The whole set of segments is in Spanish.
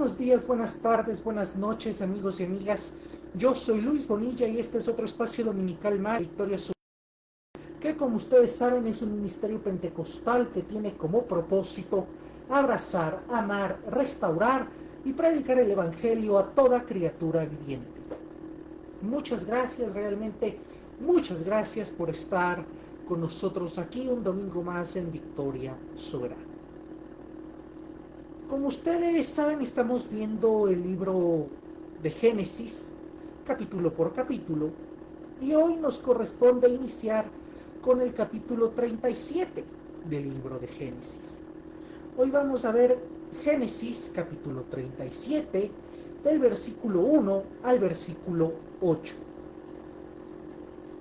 Buenos días, buenas tardes, buenas noches, amigos y amigas. Yo soy Luis Bonilla y este es otro espacio dominical más, Victoria Sur, que como ustedes saben es un ministerio pentecostal que tiene como propósito abrazar, amar, restaurar y predicar el evangelio a toda criatura viviente. Muchas gracias, realmente muchas gracias por estar con nosotros aquí un domingo más en Victoria Soberana. Como ustedes saben, estamos viendo el libro de Génesis, capítulo por capítulo, y hoy nos corresponde iniciar con el capítulo 37 del libro de Génesis. Hoy vamos a ver Génesis, capítulo 37, del versículo 1 al versículo 8.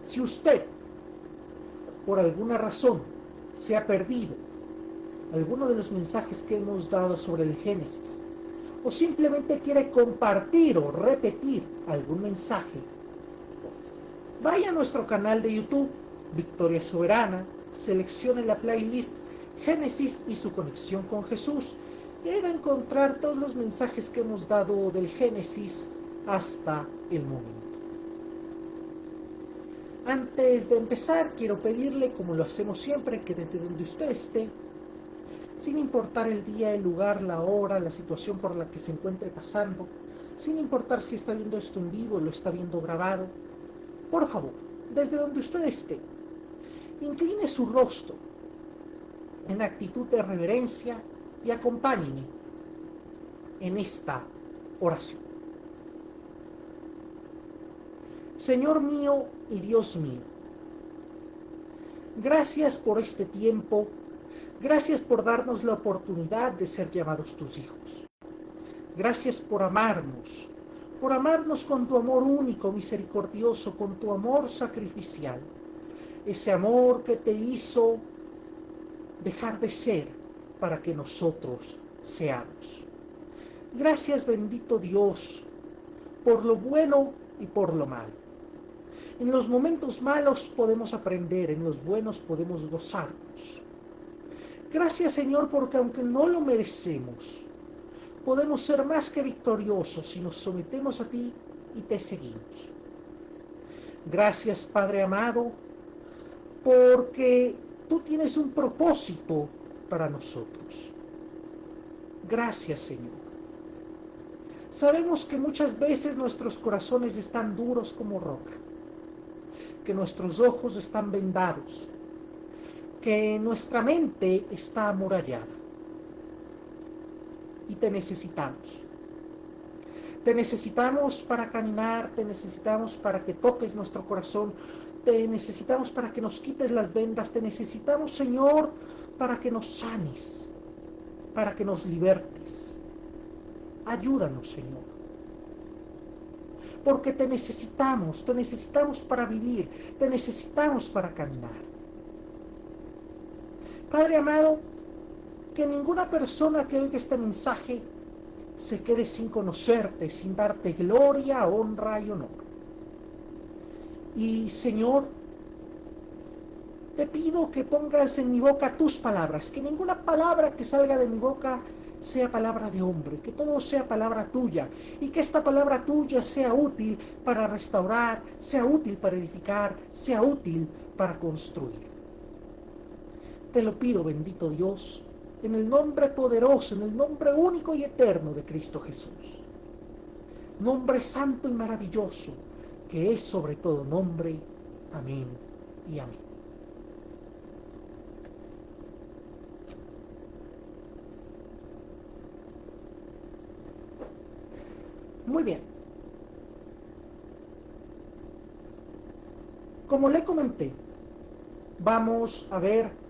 Si usted, por alguna razón, se ha perdido alguno de los mensajes que hemos dado sobre el Génesis, o simplemente quiere compartir o repetir algún mensaje, vaya a nuestro canal de YouTube, Victoria Soberana, seleccione la playlist Génesis y su conexión con Jesús, y ahí va a encontrar todos los mensajes que hemos dado del Génesis hasta el momento. Antes de empezar, quiero pedirle, como lo hacemos siempre, que desde donde usted esté, sin importar el día, el lugar, la hora, la situación por la que se encuentre pasando, sin importar si está viendo esto en vivo o lo está viendo grabado, por favor, desde donde usted esté, incline su rostro en actitud de reverencia y acompáñeme en esta oración. Señor mío y Dios mío, gracias por este tiempo. Gracias por darnos la oportunidad de ser llamados tus hijos. Gracias por amarnos con tu amor único, misericordioso, con tu amor sacrificial. Ese amor que te hizo dejar de ser para que nosotros seamos. Gracias, bendito Dios, por lo bueno y por lo malo. En los momentos malos podemos aprender, en los buenos podemos gozarnos. Gracias, Señor, porque aunque no lo merecemos, podemos ser más que victoriosos si nos sometemos a ti y te seguimos. Gracias, Padre amado, porque tú tienes un propósito para nosotros. Gracias, Señor. Sabemos que muchas veces nuestros corazones están duros como roca, que nuestros ojos están vendados, que nuestra mente está amurallada y te necesitamos. Te necesitamos para caminar, te necesitamos para que toques nuestro corazón, te necesitamos para que nos quites las vendas, te necesitamos, Señor, para que nos sanes, para que nos libertes. Ayúdanos, Señor, porque te necesitamos para vivir, te necesitamos para caminar. Padre amado, que ninguna persona que oiga este mensaje se quede sin conocerte, sin darte gloria, honra y honor. Y Señor, te pido que pongas en mi boca tus palabras, que ninguna palabra que salga de mi boca sea palabra de hombre, que todo sea palabra tuya, y que esta palabra tuya sea útil para restaurar, sea útil para edificar, sea útil para construir. Te lo pido, bendito Dios, en el nombre poderoso, en el nombre único y eterno de Cristo Jesús. Nombre santo y maravilloso, que es sobre todo nombre. Amén y amén. Muy bien. Como le comenté, vamos a ver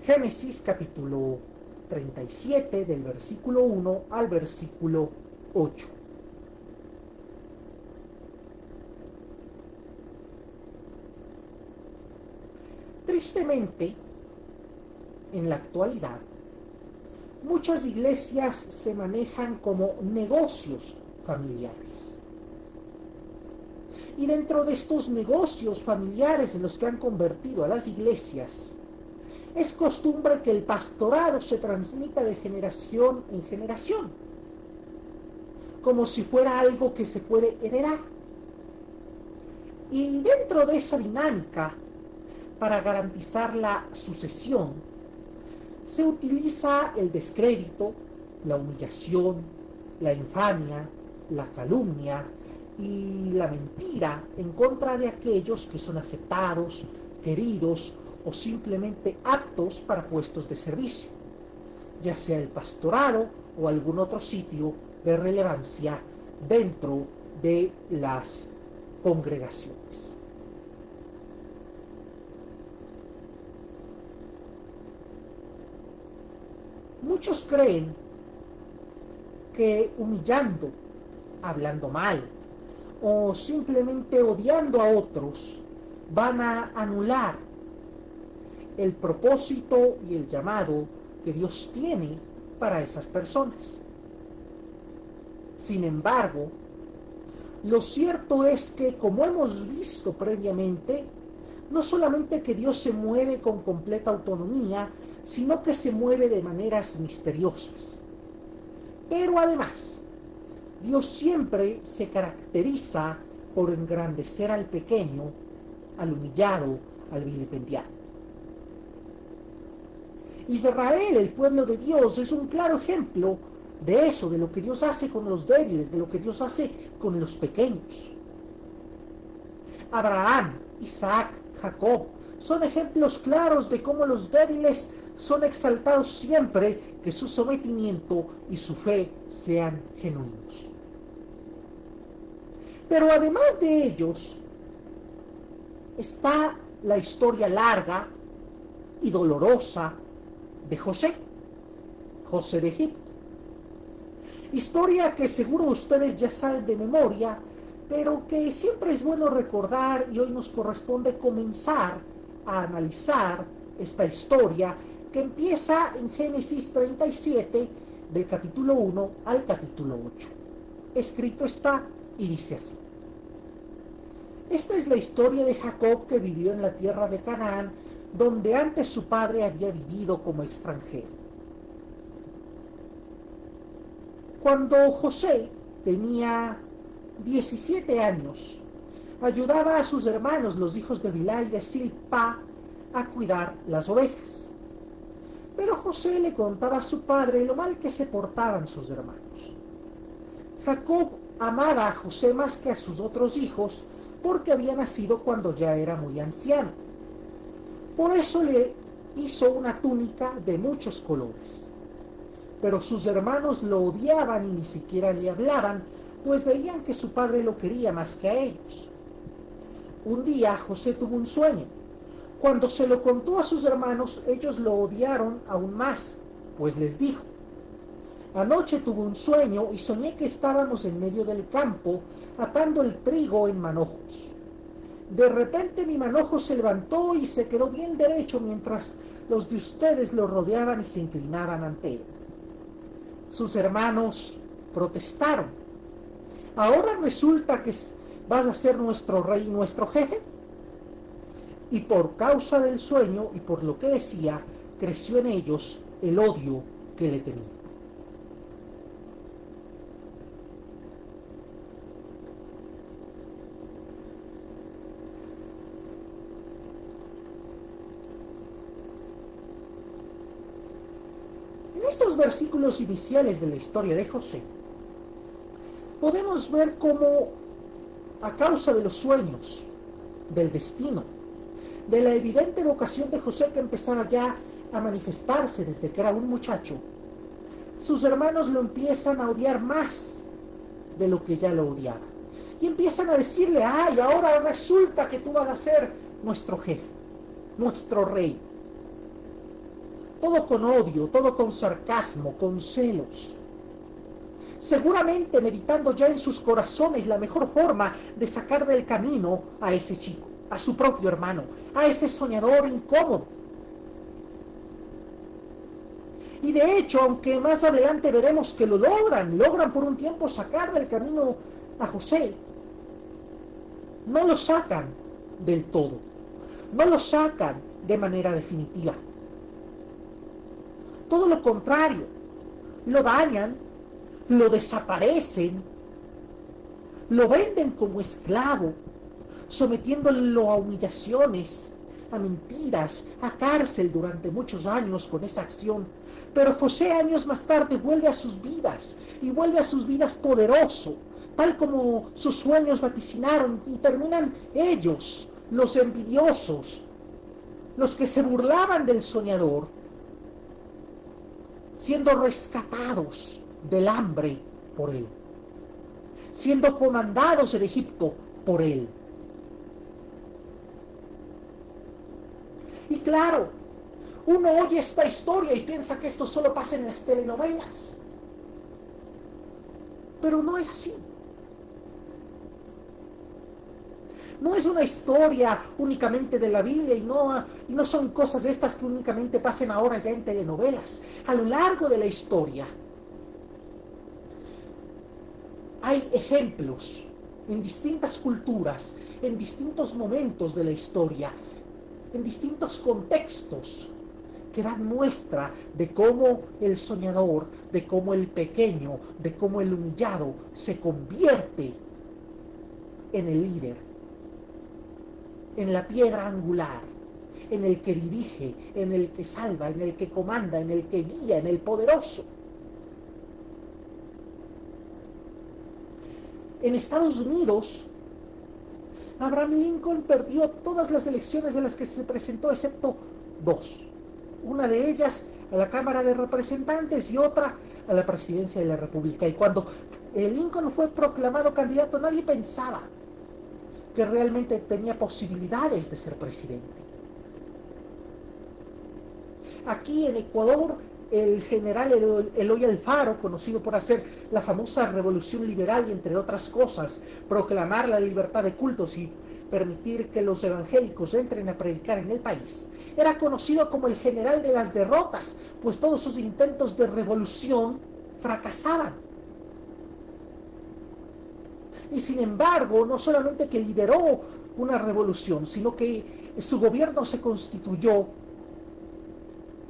Génesis capítulo 37 del versículo 1 al versículo 8. Tristemente, en la actualidad, muchas iglesias se manejan como negocios familiares. Y dentro de estos negocios familiares en los que han convertido a las iglesias, es costumbre que el pastorado se transmita de generación en generación. como si fuera algo que se puede heredar. Y dentro de esa dinámica, para garantizar la sucesión, se utiliza el descrédito, la humillación, la infamia, la calumnia y la mentira en contra de aquellos que son aceptados, queridos o simplemente aptos para puestos de servicio, ya sea el pastorado o algún otro sitio de relevancia dentro de las congregaciones. Muchos creen que humillando, hablando mal o simplemente odiando a otros van a anular el propósito y el llamado que Dios tiene para esas personas. Sin embargo, lo cierto es que, como hemos visto previamente, no solamente que Dios se mueve con completa autonomía, sino que se mueve de maneras misteriosas. Pero además, Dios siempre se caracteriza por engrandecer al pequeño, al humillado, al vilipendiado. Israel, el pueblo de Dios, es un claro ejemplo de eso, de lo que Dios hace con los débiles, de lo que Dios hace con los pequeños. Abraham, Isaac, Jacob son ejemplos claros de cómo los débiles son exaltados siempre que su sometimiento y su fe sean genuinos. Pero además de ellos, está la historia larga y dolorosa de José de Egipto. Historia que seguro ustedes ya saben de memoria, pero que siempre es bueno recordar, y hoy nos corresponde comenzar a analizar esta historia que empieza en Génesis 37, del capítulo 1 al capítulo 8. Escrito está y dice así: esta es la historia de Jacob, que vivió en la tierra de Canaán, donde antes su padre había vivido como extranjero. Cuando José tenía 17 años, ayudaba a sus hermanos, los hijos de Bilhá y de Silpa, a cuidar las ovejas. Pero José le contaba a su padre lo mal que se portaban sus hermanos. Jacob amaba a José más que a sus otros hijos, porque había nacido cuando ya era muy anciano. Por eso le hizo una túnica de muchos colores. Pero sus hermanos lo odiaban y ni siquiera le hablaban, pues veían que su padre lo quería más que a ellos. Un día José tuvo un sueño. Cuando se lo contó a sus hermanos, ellos lo odiaron aún más, pues les dijo: anoche tuve un sueño y soñé que estábamos en medio del campo atando el trigo en manojos. De repente mi manojo se levantó y se quedó bien derecho mientras los de ustedes lo rodeaban y se inclinaban ante él. Sus hermanos protestaron: ¿ahora resulta que vas a ser nuestro rey y nuestro jefe? Y por causa del sueño y por lo que decía, creció en ellos el odio que le tenían. En estos versículos iniciales de la historia de José, podemos ver cómo, a causa de los sueños, del destino, de la evidente vocación de José que empezaba ya a manifestarse desde que era un muchacho, sus hermanos lo empiezan a odiar más de lo que ya lo odiaban. Y empiezan a decirle: ay, ahora resulta que tú vas a ser nuestro jefe, nuestro rey. Todo con odio, todo con sarcasmo, con celos. Seguramente meditando ya en sus corazones la mejor forma de sacar del camino a ese chico, a su propio hermano, a ese soñador incómodo. Y de hecho, aunque más adelante veremos que lo logran por un tiempo sacar del camino a José, no lo sacan del todo, no lo sacan de manera definitiva. Todo lo contrario, lo dañan, lo desaparecen, lo venden como esclavo, sometiéndolo a humillaciones, a mentiras, a cárcel durante muchos años con esa acción. Pero José años más tarde vuelve a sus vidas, y vuelve a sus vidas poderoso, tal como sus sueños vaticinaron, y terminan ellos, los envidiosos, los que se burlaban del soñador, siendo rescatados del hambre por él, siendo comandados en Egipto por él. Y claro, uno oye esta historia y piensa que esto solo pasa en las telenovelas, pero no es así. No es una historia únicamente de la Biblia y no son cosas estas que únicamente pasen ahora ya en telenovelas. A lo largo de la historia hay ejemplos en distintas culturas, en distintos momentos de la historia, en distintos contextos, que dan muestra de cómo el soñador, de cómo el pequeño, de cómo el humillado se convierte en el líder, en la piedra angular, en el que dirige, en el que salva, en el que comanda, en el que guía, en el poderoso. En Estados Unidos, Abraham Lincoln perdió todas las elecciones en las que se presentó, excepto dos. Una de ellas a la Cámara de Representantes y otra a la presidencia de la República. Y cuando Lincoln fue proclamado candidato, nadie pensaba que realmente tenía posibilidades de ser presidente. Aquí en Ecuador, el general Eloy Alfaro, conocido por hacer la famosa revolución liberal y, entre otras cosas, proclamar la libertad de cultos y permitir que los evangélicos entren a predicar en el país, era conocido como el general de las derrotas, pues todos sus intentos de revolución fracasaban. Y sin embargo, no solamente que lideró una revolución, sino que su gobierno se constituyó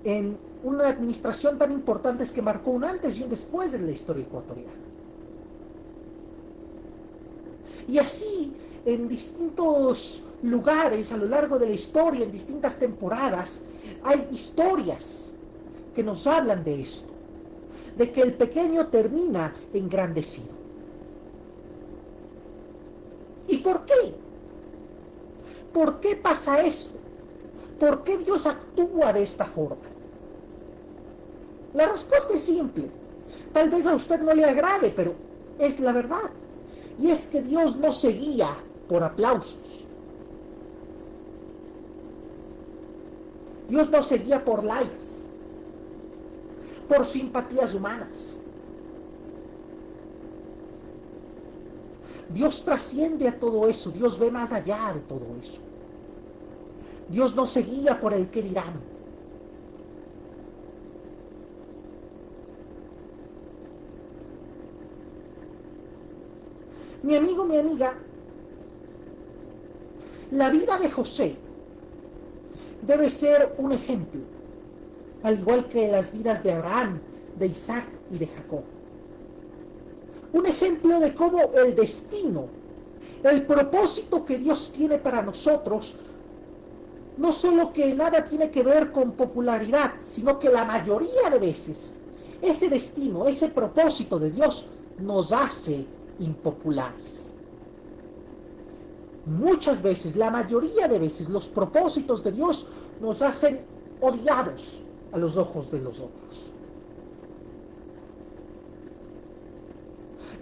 en una administración tan importante que marcó un antes y un después en la historia ecuatoriana. Y así, en distintos lugares a lo largo de la historia, en distintas temporadas, hay historias que nos hablan de esto, de que el pequeño termina engrandecido. ¿Y por qué? ¿Por qué pasa esto? ¿Por qué Dios actúa de esta forma? La respuesta es simple. Tal vez a usted no le agrade, pero es la verdad. Y es que Dios no se guía por aplausos. Dios no se guía por likes, por simpatías humanas. Dios trasciende a todo eso, Dios ve más allá de todo eso. Dios no se guía por el qué dirán. Mi amigo, mi amiga, la vida de José debe ser un ejemplo, al igual que las vidas de Abraham, de Isaac y de Jacob. Un ejemplo de cómo el destino, el propósito que Dios tiene para nosotros, no solo que nada tiene que ver con popularidad, sino que la mayoría de veces ese destino, ese propósito de Dios nos hace impopulares. Muchas veces, la mayoría de veces, los propósitos de Dios nos hacen odiados a los ojos de los otros.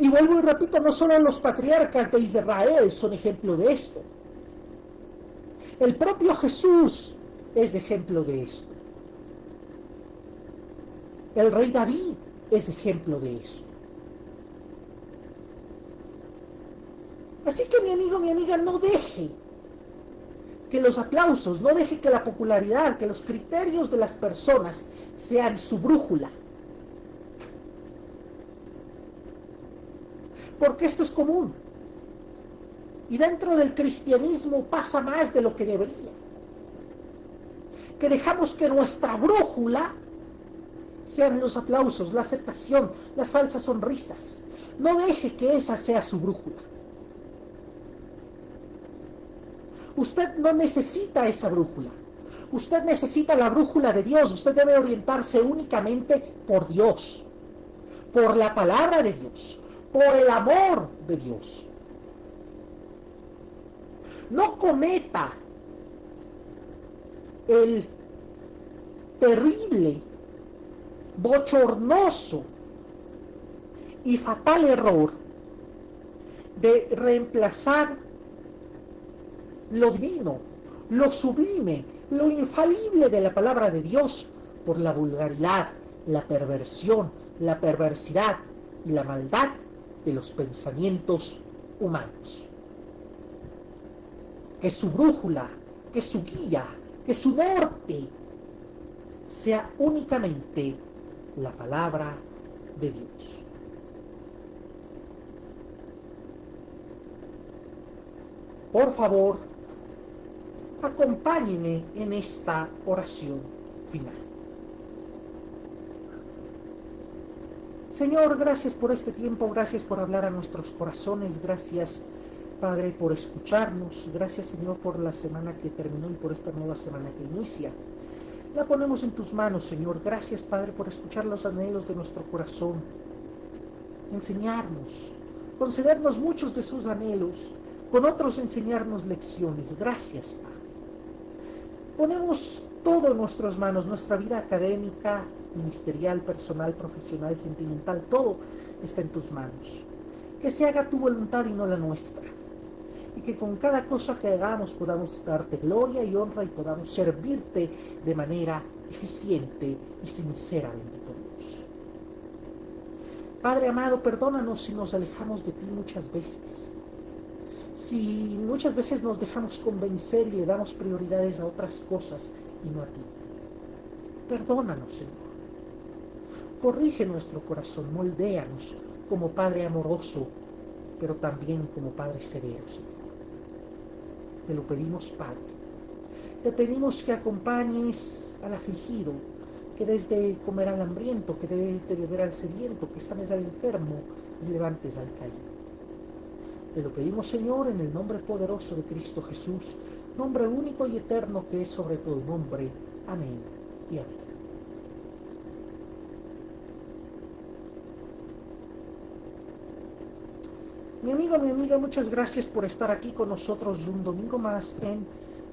Y vuelvo y repito, no solo los patriarcas de Israel son ejemplo de esto. El propio Jesús es ejemplo de esto. El rey David es ejemplo de esto. Así que mi amigo, mi amiga, no deje que los aplausos, no deje que la popularidad, que los criterios de las personas sean su brújula. Porque esto es común. Y dentro del cristianismo pasa más de lo que debería. Que dejamos que nuestra brújula sean los aplausos, la aceptación, las falsas sonrisas. No deje que esa sea su brújula. Usted no necesita esa brújula. Usted necesita la brújula de Dios. Usted debe orientarse únicamente por Dios, por la palabra de Dios, por el amor de Dios. No cometa el terrible, bochornoso y fatal error de reemplazar lo divino, lo sublime, lo infalible de la palabra de Dios por la vulgaridad, la perversión, la perversidad y la maldad de los pensamientos humanos. Que su brújula, que su guía, que su norte sea únicamente la palabra de Dios. Por favor, acompáñenme en esta oración final. Señor, gracias por este tiempo, gracias por hablar a nuestros corazones, gracias, Padre, por escucharnos, gracias, Señor, por la semana que terminó y por esta nueva semana que inicia. La ponemos en tus manos, Señor. Gracias, Padre, por escuchar los anhelos de nuestro corazón. Enseñarnos, concedernos muchos de sus anhelos, con otros enseñarnos lecciones. Gracias, Padre. Ponemos todo en nuestras manos, nuestra vida académica, ministerial, personal, profesional, sentimental, todo está en tus manos. Que se haga tu voluntad y no la nuestra. Y que con cada cosa que hagamos podamos darte gloria y honra y podamos servirte de manera eficiente y sincera, bendito Dios. Padre amado, perdónanos si nos alejamos de ti muchas veces. Si muchas veces nos dejamos convencer y le damos prioridades a otras cosas y no a ti. Perdónanos, Señor. Corrige nuestro corazón, moldéanos como Padre amoroso, pero también como Padre severo, Señor. Te lo pedimos, Padre. Te pedimos que acompañes al afligido, que des de comer al hambriento, que des de beber al sediento, que sanes al enfermo y levantes al caído. Te lo pedimos, Señor, en el nombre poderoso de Cristo Jesús, nombre único y eterno que es sobre todo nombre. Amén y amén. Mi amigo, mi amiga, muchas gracias por estar aquí con nosotros un domingo más en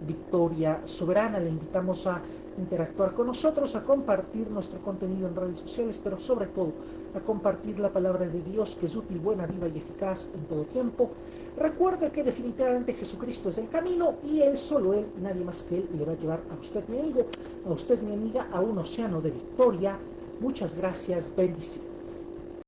Victoria Soberana. Le invitamos a interactuar con nosotros, a compartir nuestro contenido en redes sociales, pero sobre todo a compartir la palabra de Dios, que es útil, buena, viva y eficaz en todo tiempo. Recuerde que definitivamente Jesucristo es el camino y Él, solo Él, y nadie más que Él, le va a llevar a usted, mi amigo, a usted, mi amiga, a un océano de victoria. Muchas gracias, bendiciones.